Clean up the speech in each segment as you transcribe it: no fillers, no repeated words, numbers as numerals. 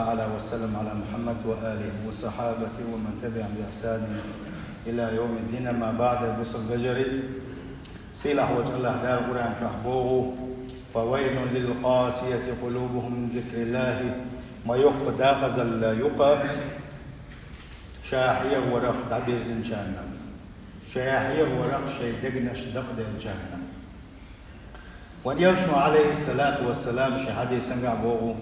تعالى وسلم على محمد وآله وصحابته ومن تبعهم بإحسان إلى يوم الدين. ما بعد البصر البجري سيلح وجه الله دار قرآن شحبوه فويل للقاسية قلوبهم من ذكر الله ما يقضى غزل لا يقى شاحية ورق دبيز جهنم شاحية ورق شيء دقنش دقد جهنم. وديوشنا عليه الصلاة والسلام شهادة سنقع بوغو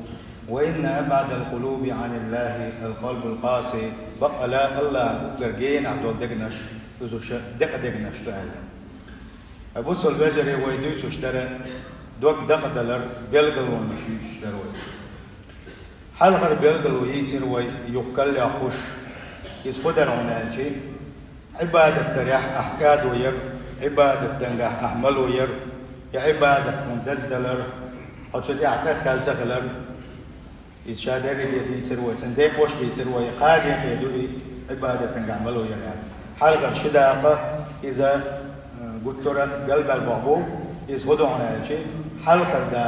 وإن أبعد القلوب عن الله القلب القاسي بقى لا الله قرقين عدو دقنش دق دقنش تعالى أبو البجري ويدوش اشترى دوك دقدلر بيلقل ونشيش اشترى حلقر بيلقل ويتر ويقل يخش يسقدر عنا شيء عبادة تريح أحكاد وير عبادة تنجح أحمل وير عبادة مندزدلر أو شدي أعتقد سخلر إشادة اللي يتر وتندق وش يتر ويقاد يدوري عبادة تنجح أحمل وير حلقر شداقة إذا قلت له قلب البابو يسقدر عنا شيء حلقر دا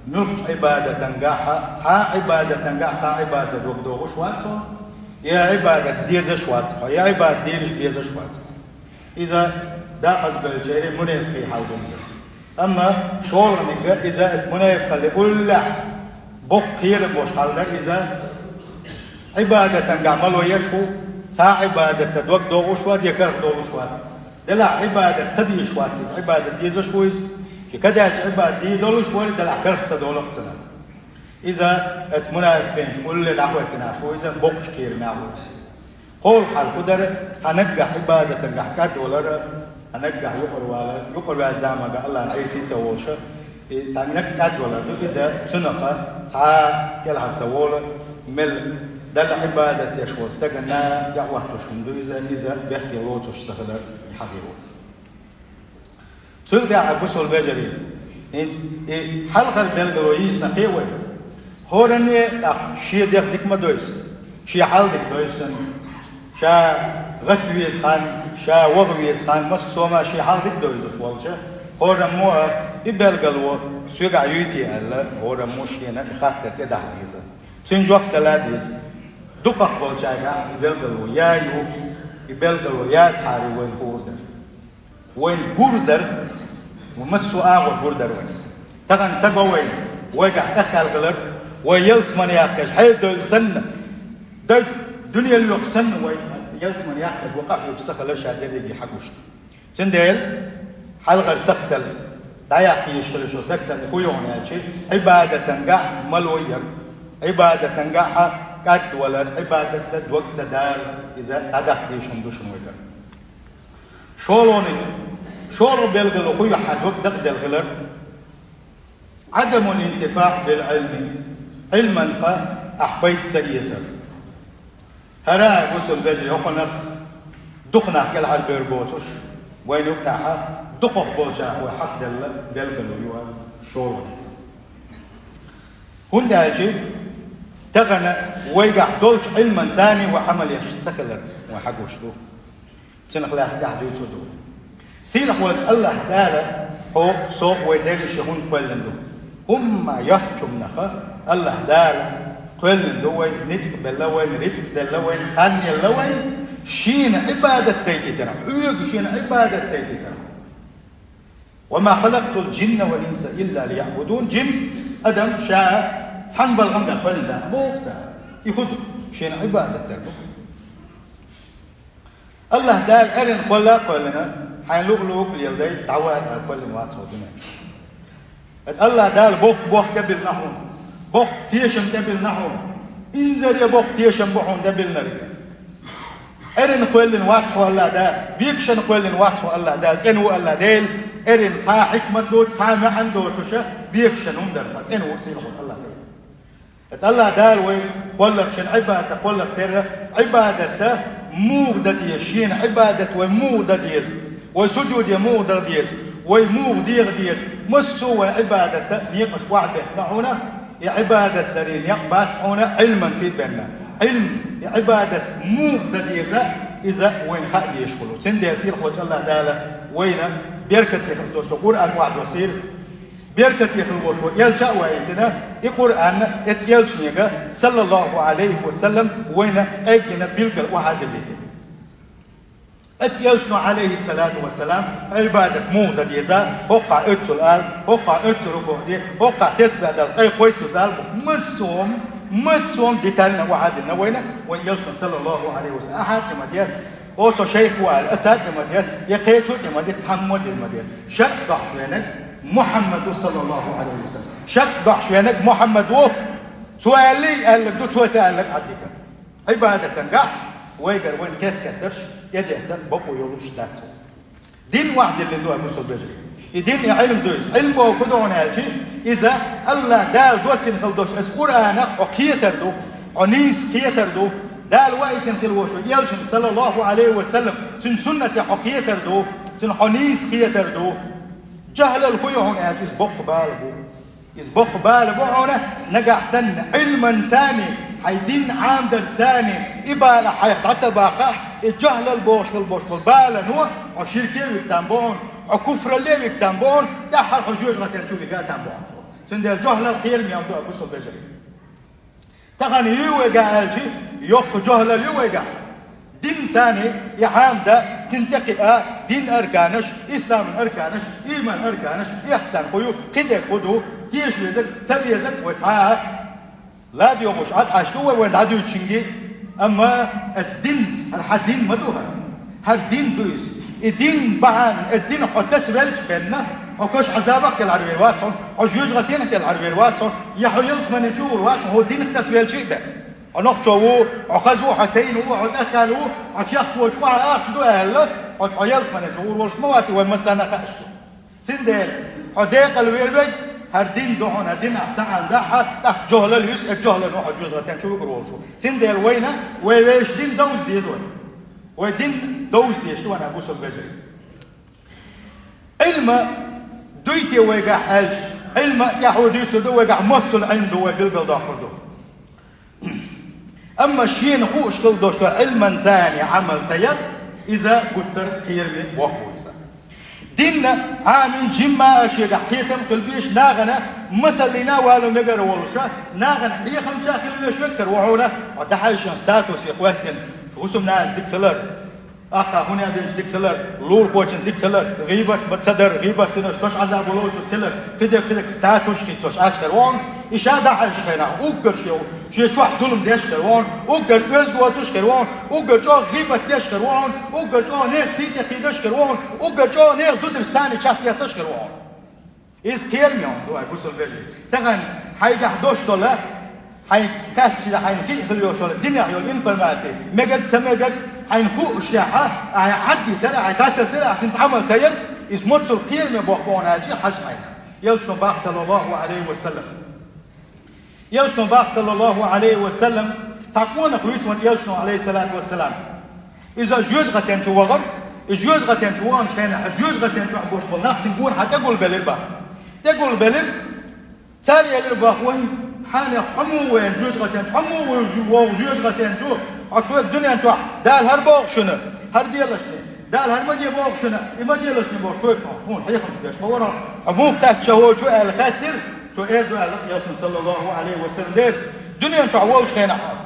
نلقي عبادة تنجح تا عبادة تنجح تا عبادة دوغ شواتو يا عبادة ديزة شواتها يا عبادة ديرش ديزة شواتها إذا داقز بالجيري منافقي حال دمزة أما شغل منك إذا منافق اللي كل بق خير بوش حالك إذا عبادة تنقعملو يشو تا عبادة تدوك دوغو شوات يكرخ دوغو شوات دلع عبادة تدي شوات عبادة ديزة شويس كده عبادة دي دولو شوات دلع كرخ تدولو قتنا إذا منافقين كل الأحوال كنا شو إذا بوكش كير معوز قول حال قدر سنجح عبادة تنجح كات ولا سنجح يقر على زعمة الله عيسى تواشى سنجح كات ولا إذا سنقة تا يلعب توال مل دل عبادة يشوى استجنا يعوه تشمدو إذا بيحكي الله تشتغل حقيقة تلقى أبو البجري حلقة بالجويس نقيوه هورني شيء ديك ما دويس شيء حال ديك دويسن شا غتويس خان شا وغويس خان مسوما شيء حال ديك دويس والجا هورن مو يبلغلو سوغا يوتي الله هورن مو شينا خاطر تدع ديزا سنجوق تلاديس دقق بولجاغا يبلغلو يا يو يبلغلو يا تاري وين هوردر وين هوردر ومسو اغو هوردر وينس تغن تغوين ويقع تخال غلر ويلس من ياكش حيد سن ده دنيا اللي يقسن ويلس من ياكش وقع يبسخ له شادر يجي حقوش سنديل حلقة سكتل لا يحكي يشتغل شو سكتل يخويون يا شيء عبادة تنجح ملوير عبادة تنجح قد ولا عبادة وقت سدار إذا تدخ ديشون دوشون ويكر شولون بيلقلو خوي حد وقت دقدل غلر عدم الانتفاع بالعلم علما فأحبيت سيئة هراء وصل بجري وقنا دقنا كل حال بيربوتش وين يقعها دقق بوجه وحق دلقلو يوال شورون هون داجي تغنى ويقع دولش علما ثاني وحمل يشتخلر وحقوش دو تنخلاص قاعد يوتو سيلح وجه الله تعالى هو صوب ويدري شهون كلندو هم يحكم نخا الله دال كل دوي نتقبل لوين نتقبل لوين خاني لوين شين عبادة تيتي ترى شين عبادة تيتي ترى وما خلقت الجن والإنس إلا ليعبدون جن أدم شاء تنبل غمد كل ده بوك ده يهود شين عبادة ترى الله دال أرن كلنا حيلوق ليلدي تعواد كل ما تصودنا بس الله دال بوك دبل نحوم بوك تيشم دبل نحوم إنذر يا بوك تيشم بوحون دبل نرجع إرن كلن واتو الله دال بيكشن كلن واتو الله دال تنو الله دال إرن تا حكمة دو تا معن دو تشا بيكشن هم در تنو سيرهم الله دال بس الله دال وين قولك شن عبادة قولك ترى عبادة مو دديشين عبادة ومو دديش وسجود يمو دديش ويمو ديش مسوا عبادة نيقش واحد هنا يا عبادة درين يقبات هنا علما تيد بيننا علم عبادة مو دديش إذا وين خد يشكلوا تندي يصير وجه الله تعالى وين بيركت يخدوش القرآن واحد وسير بيركت يخلوش يلشأ ويتنا القرآن يلشنيغا صلى الله عليه وسلم وين أجنا بيلقى واحد اللي يلشنو عليه الصلاة والسلام عبادة مودة ديزا وقع اتسل وقع اتسرقه دي وقع تسبع دل أي قوي تزال مسوم ديتالنا واحد وين يلشنو صلى الله عليه وسلم أحد لما ديت أوسو شيخ والأسد لما ديت يقيتو لما ديت تحمد لما ديت شق ضعشوينك محمد صلى الله عليه وسلم شق ضعشوينك محمد و توالي قال لك دو توالي لك عديك عبادة تنقع ويقر وين كترش يدي اهدى بقو يولوش تاتو دين واحد اللي دو أبو بجري دين علم دويس علم بو كدون هالشي إذا الله دال دوسين خلدوش اس قرآن وكيتر دو عنيس كيتر دو دال وقت خلوش يلشن صلى الله عليه وسلم سن سنة حقيتر دو سن عنيس كيتر دو جهل الخيوعون هالشي يسبق بالبو يسبق بالبو هنا نقع سن علما ثاني حيدين عام در ثاني إبالة حيقعد باقة الجهل البوش بالبالا هو عشيركي ويكتنبون وكفر اللي ويكتنبون دحر حجوج غتن شو بيقال تنبون سند الجهل القير ميامدو أبوسو بجري تغني يوقع الجي يوق جهل اليوقع دين ثاني يعام ده تنتقي دين أركانش إسلام أركانش إيمان أركانش إحسان خيو كده خدو كيش يزك سبي يزك وتعاه لا ديومش عاد حشتوه وين عادو يتشنجي أما الدين الحدين مدوها هالدين دويس الدين بعان الدين حتى سبلش بيننا وكش عذابك العربي واتسون حجوج غتينك العربي واتسون يحيلس من يجور واتسون هو دين تسبيل شيء ده ونقشوا وخزوا حتين ودخلوا عتيخوا شو عاقدوا هلا حيلس من يجور وش مواتي ومسانا خاشوا سندل حديق الويربي هردين دهون هردين أحسن ده تحت جهل اليوس الجهل نوع جزء غتين شو يقولوا شو سندل وينا ويش دين دوز ديزون ودين دوز ديش تو أنا أبوس البجري علم دويتي ويقع ألج علم يحودي سدو ويقع متصل عنده ويقلقل داخله أما شيء نخوش كل دوش علما ثاني عمل سيد إذا قدر كيرمي وخو إذا ديننا عامين جمع أشياء حقيقة في البيش ناغنا مسلينا والو مقر والشا ناغنا حقيقة مشاكل يشكر وعونا ودحايشن ستاتوس يقوهتن شو ناس ديك كلر أقا هنا ديش ديك كلر لور خوشن ديك كلر غيبك بتصدر غيبك تنش كش عذاب ولوش كلر كده ستاتوس كيتوش أشكر وان إشا دحايش خينا أوكر شيء شو ظلم ديشكر وان أوكر بيزدوا تشكر وان أوكر شو غيبك ديشكر وان أوكر شو نير سيتي ديشكر وان أوكر شو نير زود بساني شافتي تشكر وان إز كيرميون دو أبوسو بيجي تغن حيدا $11 حين كاتش حين كي خليو شغل الدنيا يقول إنفورماتي مجد تمجد حين فوق الشاحة حدي ترى عتات سرعة تنتعمل سير اسمه تصل كيرمي بوحبون هالشيء حاج حين يلشون باق صلى الله عليه وسلم يلشون باق صلى الله عليه وسلم تعقونا قويتون يلشون عليه الصلاة والسلام إذا جوز غتين شو وغر جوز غتين شو وان شينا جوز غتين شو حبوش بالنقص نقول حتقول بلبا تقول بلب تالي البا وين حان حمو وين جوز غتين حمو وجوز غتين شو عطوا الدنيا شو دال هربوق شنو هردي الله شنو دال هرمدي بوق شنو يمدي الله شنو بوق شوي هون حي خمس بيش بورا عموم تاع شو الخاتر شو إيردو يا صلى الله عليه وسلم دير دنيا شو عوالش خينا حال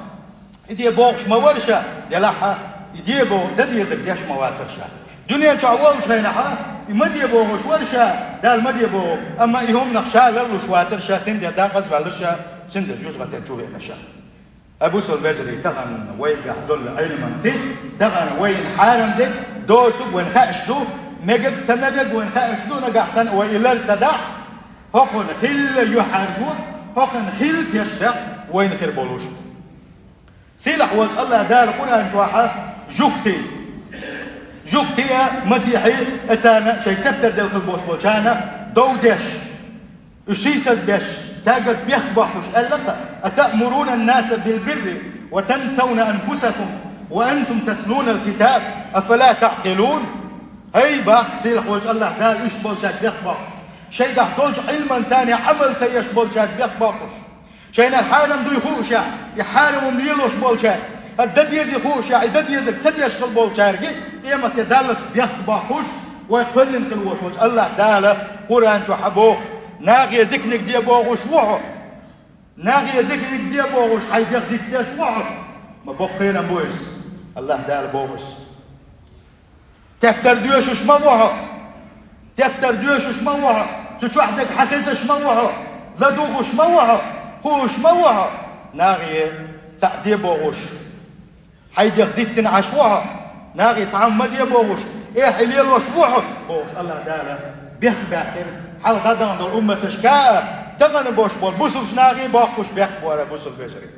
يدي بوق شو ما ورشة يلاحها يدي بو ددي يزك ديش ما واترشة دنيا شو عوالش خينا حال يمدي بو مش ورشة دال مدي بو أما يهم نخشى لرلوش واترشة تندي دا قصب علرشة سند جوز غتين شو نشا أبو سلبجري تغن وين قحدول علما تي تغن وين حارم دي دوتو وين خاش دو مجد سندق وين خاش دو نقع سن وإلى الصداع هقن خل يحرجون هقن خل تشبع وين خير بولوش سيلح وجه الله دار قرآن جواحة جوكتي مسيحي اتانا شيء تبتر دل خلبوش بوشانا دو ديش اشيسس بيش تاقت بيخبحوش ألقى أتأمرون الناس بالبر وتنسون أنفسكم وأنتم تتلون الكتاب أفلا تعقلون هاي باق سيلح وجه الله دار إيش بولشاك بيخبحوش شيء ده دولش علما ثاني عمل سيش بولشاك بيخبحوش شيء الحالم دو يخوشا يحارم مليلوش بولشاك الدد يزي خوشا الدد يزي تسد يشغل بولشاك إما تدالت بيخبحوش ويقلن خلوش وجه الله داله قرآن شو حبوخ ناغي دكنك دي بوغوش وحو ناغي دكنك دي بوغوش حيدق دي تداش وحو ما بقينا بويس الله دال بوغوش تكتر ديوش ما وحو تكتر ديوش ما وحو تشو وحدك حكزش ما وحو لا دوغوش ما وحو هوش ما وحو ناغي تعدي بوغوش حيدق ديستن عشوها ناغي تعمد يا بوغوش ايه حليل وشوحو بوغوش الله دالا بيخ باكر حال غدان دول أمة تشكاء تغن بوش بول بوسلش ناغي باقوش بيخ بورا بوسل بجري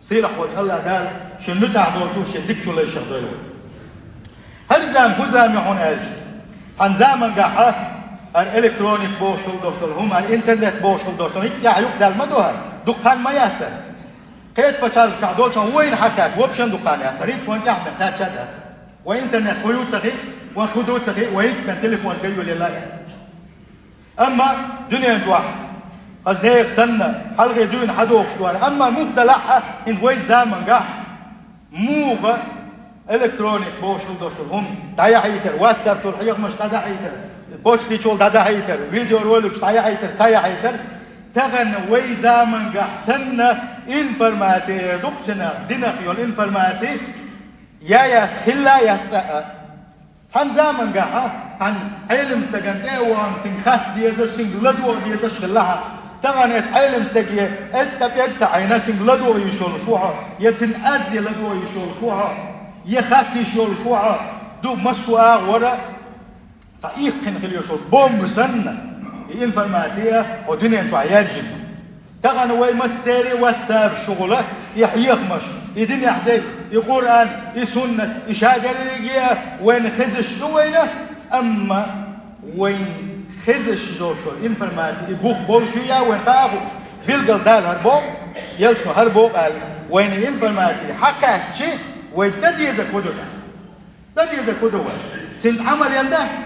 سيلح وجه الله دال شنو تعدول شو شدك شو ليش يخدلوا هل زام كزام يحون ألش عن زامن قاحة الإلكترونيك بوشل دوشل هم الإنترنت بوشل دوشل هيك يعيوك دال مدوها دقان ما ياتر قيت بشار كعدول شان وين حكاك وبشن دقانات ريت وين يحمل تاجدات وإنترنت خيوط سخي وخدود سخي ويك من تليفون جيو للايات أما دنيا جوا أزديق سنة حلقة دون حدوق شوان أما مبتلعها إن وين زمن قاح موغا إلكترونيك بوشل دوشل هم تايا حيتر واتساب شو الحيق مش تادا حيتر بوشتي شو دادا حيتر فيديو رولك تايا حيتر سايا حيتر تغن وي زمن قاح سنة إنفرماتي دقتنا دينك يول إنفرماتي يا تهلا يا تان زمن قاح تان علم سجن ديوان تنخت ديزا سنجلدو ديزا شلها تغن يتعلم سجيه التبيت عينا تنجلدو يشول شوها يتنأزي لدو يشول شوها يخاك يشول شوها دو مسوا ورا تعيق خلي يشول بوم سنة إنفرماتية ودنيا شو عيالجن تغن وي مسيري واتساب شغله يحيق مش يدنيا حدي يقرآن يسنة يشاهد رجيا وين خزش دوينه أما وين خزش دوشو إنفرماتي يبوخ بولشيا وين خابوش بيلقل دال هربوك يلسو هربوك قال وين إنفرماتي حكا شيء وين تديزك ودونا تديزك ودونا تنتعمل يندات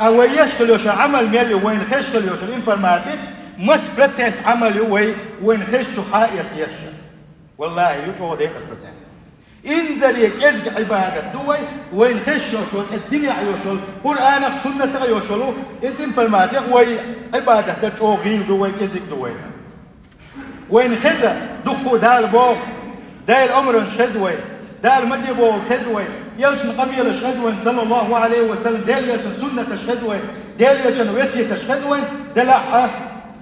أو يشكلوش عمل ميلي وين خشكلوش الإنفرماتي مس برتسنت عمل وين خشوا حائط يشا والله يجوا ده بس إنزل يكزق عبادة دوي وين خشوا الدنيا عيوشل قرآن السنة تغيوشلو الإنفرماتي وين عبادة تجوا غير دوي كزق دوي وين خزة دقوا دال بوق دال أمر خزوي دال مدي بوق خزوي يلشن قبيل خزوي صلى الله عليه وسلم دال يلشن سنة خزوي دال يلشن وسية خزوي دلعها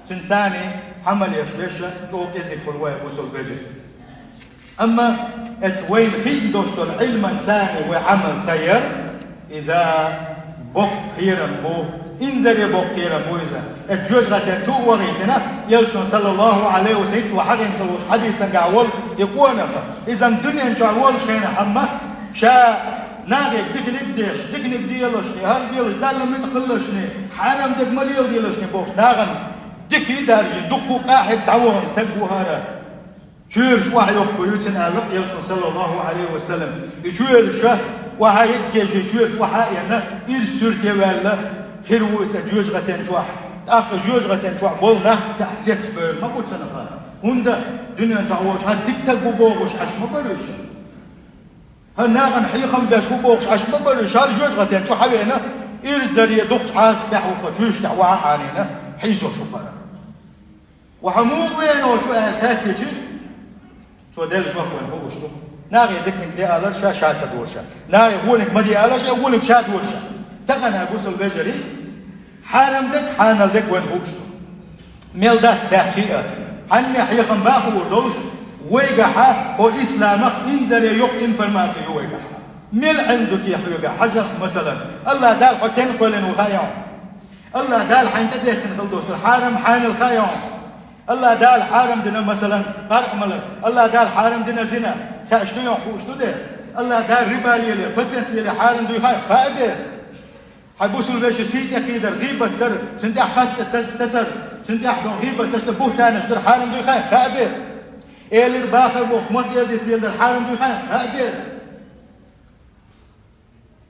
تنساني حمل يشبشة تو كزي كلوه وصل بجي أما وين خيد دوشتو العلم إنساني وعمل سير إذا بق خيرا بو إنزل بق خيرا بو إذا الجوج غدا شو وغيتنا يلشن صلى الله عليه وسلم وحقين تلوش حديثا قاول يقول إذا الدنيا نشعول شينا حما شاء ناقي دقنك ديش دقنك ديالشني هل ديال دالم يدخلشني حرم دق مليل ديالشني بوش ناغن دكي دارجي دقو قاحد تعوهم استقبوا هذا شوير شو واحد يخبر يوتنا لق يلشن صلى الله عليه وسلم يشوير شه وهاي يجي شوير شو واحد يعني يرسل كوالا خيروسة جوج غتين شو أخ جوج غتين شو بول نخ تحت ما قلت سنة هندا دنيا تعوج هاد تكتب بوغش عش ما بريش هالناغن حيخم بشو بوغش عش ما بريش هاد جوج غتين شو حبينا يرزل يدخل عاس بحوق جوج تعوها عنينا حيزو شوفنا وحمود وين وشو هالكاتي شو دل شو وين هو شو ناغي دكنك دي على شات دورشا ناغي يقولك ما دي على شيء يقولك شات دورشا تغنى غسل بجري حرم دك حانل دك وين هو شو ميلدات تحقيقه حني حيخم باخو ودوش ويقحا هو اسلامك انزل يوق انفرماتي هو يقحا ميل عندك يا حيوقع حجر مثلا الله دال حتين قولن وخايون الله دال حين تدير تنخلدوش الحارم حان الخايون الله دال حارم دنا مثلا قارق ملك الله دال حارم دنا زنا شنو يوم شنو ده الله دال ربا يلي فتنت يلي حارم دو يخاي خايدر حبوس البيش سيت يكيدر غيبة در تندي أحد تسر تندي أحد غيبة تسر بوهتان اشتر حارم دو يخاي خايدر إيلر باخر بوخ مط يلي تيلر حارم دو يخاي خايدر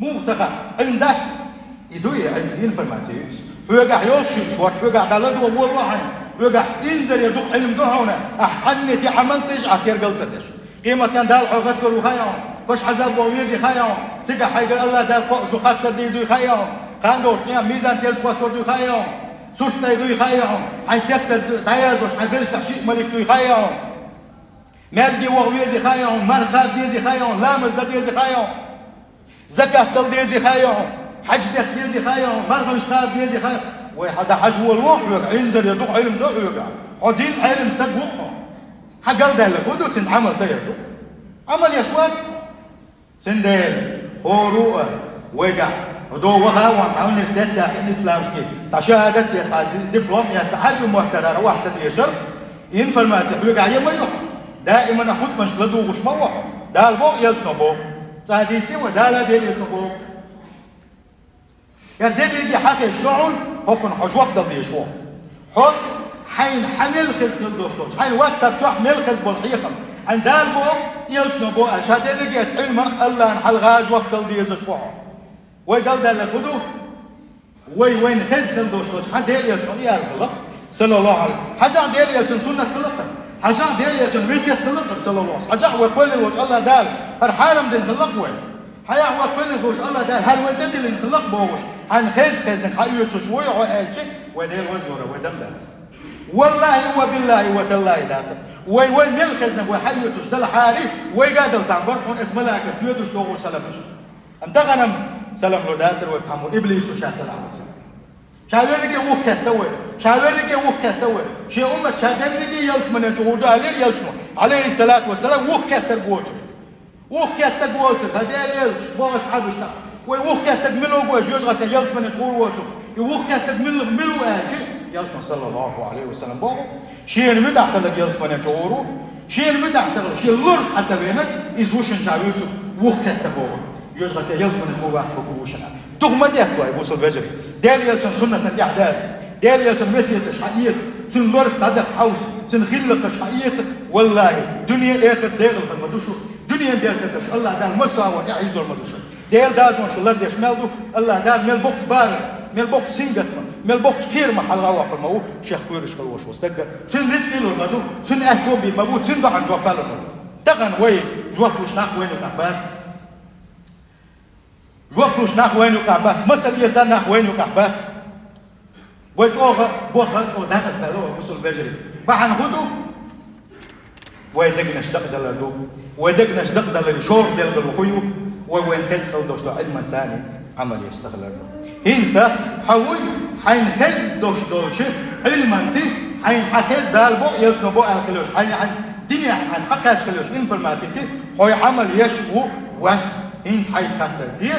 مو سخا عندك يدوي عند إنفرماتيوس ويقع يوشي شوات ويقع دلدو والله ويقع إنزل يدق علم دهونا أحتني تي حمل تيجع كير قلتش قيمة كان دال حوغت قلو خيام كش حزب وويزي خيام تيجع حيقر الله دال دقات تردي دو خيام كان دوش نيام ميزان تيل سوات تردو خيام سلطة يدو يخيعهم حين تكتر تيازوش حين بلسح شيء ملك دو يخيعهم مالجي وغويزي خيعهم مرخاب ديزي خيعهم لامز ديزي خيعهم زكاة تل ديزي خيعهم حج ديزي خيعهم مرغم شخاب ديزي خيعهم وحدا حج هو الوح يوقع ينزل يدوق علم دوق يوقع حدين علم ستقوخهم حقل دالك ودو تنعمل سيردو عمل يشوات تنديل هو رؤى وقع ودو وغا وانتعون نسيت داخل الإسلام سكي تشاهدت يتعاد دبلوم يتعاد محترى واحد تدريشر ينفر ما تحويق عيا ما يوح دائما أخذ مشلدو وش موح دا البوق يلسنو بوق تهديسي ودا لا ديل يلسنو بوق يعني ديل يدي حقي شعون هكون حجوك ضد يشوح حق حين حمل خزخل دوشتوش حين واتساب شوح مل خز بالحيخم عند البوق يلسنو بوق عشان ديل يجي يسحيل من الله نحل غاج وقت ضد يشوح ويقال ده لكدو وين خزخل دوشتوش حد ديل يلسنو يا الخلق صلى الله عليه وسلم حاجة ديل يلسن سنة خلقه حاجة ديل يلسن ريسيت خلقه صلى الله عليه وسلم حاجة وكل الوجه الله دال هالحالم دين خلق وين حيا وكل الوجه الله دال هل ودد اللي خلق بوش عن خز نحيو تشوي وعالشي وديل وزوره ودم دات والله وبالله وتالله دات وين مل خزن وحيو تشدل حاري ويقادل تعبر حون اسم ملاك يدوش لو سلامش أم تغنم سلام لو دات وتحمل إبليس وشات العالم شاورك وقت توي شاورك وقت توي شيء أمة شادرك يلس من الجهود عليه يلسمه عليه الصلاة والسلام وقت تقوته وقت تقوته هذا يلس ما أصحابه شنا وقت تقمله قوي جوزك يلس من الجهود وقت تقمله ملو أجي يلس صلى الله عليه وسلم بابا شيء المدح خلق يلس من الجهود شيء المدح خلق شيء اللور حتى بينك إزوشن شاورته وقت تقوه جوزك يلس من الجهود واتبقوشنا تغمى ديكوا يبوس البجري ديال يلتن سنة الأحداث ديال يلتن مسيت شحيات تنلورك بعدك حوس تنخلق شحيات والله دنيا آخر ديال المدوشو دنيا ديال تكش الله دال مساوى يعيز المدوشو ديال دال ما شاء الله ديش مالدو الله دال مال بوقت بار مال بوقت سينجتما مال بوقت كير محل غوا في المو شيخ كويرش كلوش وستقدر تن رزق له المدو تن أهتو بالمبو تن بعد جوابال المدو تغن وين جوابوش ناق وين الأحبات الوقت ناح وين يقعبات مسألة يزال ناح وين يقعبات ويتوغى بوخر أو دهس بلوه وصل بجري بحن هدو ويدقنا اشتق دلالو ويدقنا اشتق دلالي شور دلالو خيو وين خز أو دوشتو علما ثاني عمل يستغلال هنسا حوي حين خز دوشتو علما تي حين حخز دالبو يلسنبو الخلوش حين دنيا حين حقاش خلوش انفرماتي تي هو عمل يشو وقت إنت حي خاطر دي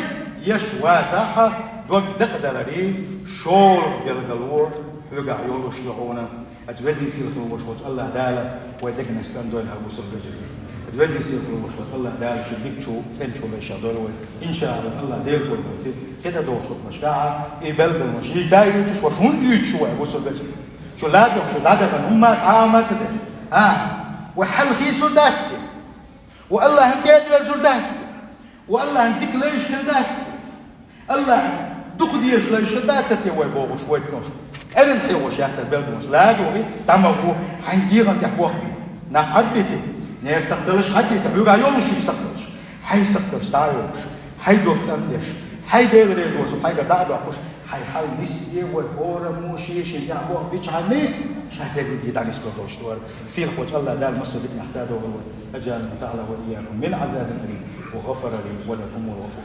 يشواتها دوك دقدلري شور بالقلور يقع يولو شلعونا أتوزي سيرخلو وشوش الله دالا ويدقنا السندوين هالبوصل بجري أتوزي سيرخلو وشوش الله دالا شديك شو تنشو ليش هدول إن شاء الله دير كل فتي كده دوشوك مشكاعة يبلغ المش يتايو تشوش هون يتشوى بوصل بجري شو لادو شو لادو هم تعامت ده وحل خيسو داتستي والله هنديد يرزو داتستي والله عندك ليش كدات الله دخديش ليش كدات تيوي بوش ويتنوش أنا نحيوش يا تبلد مش لا دوغي تعمقوا حنجيغن يحبوه بي نحد بيتي نيك سقدلش حد يتحوق عيون شو يسقدلش حي سقدلش تعيوش حي دوك تمدش حي دير ريزوس وحي قدع بقوش حي حال نسيه والهورة موشيش يعبوه بيش عني شهدين يدي دعني سلوكوش دوار سير خوش الله دال مصر بك نحساده أجال تعالى وإياكم من عذاب أليم وغفر لي ولكم الغفور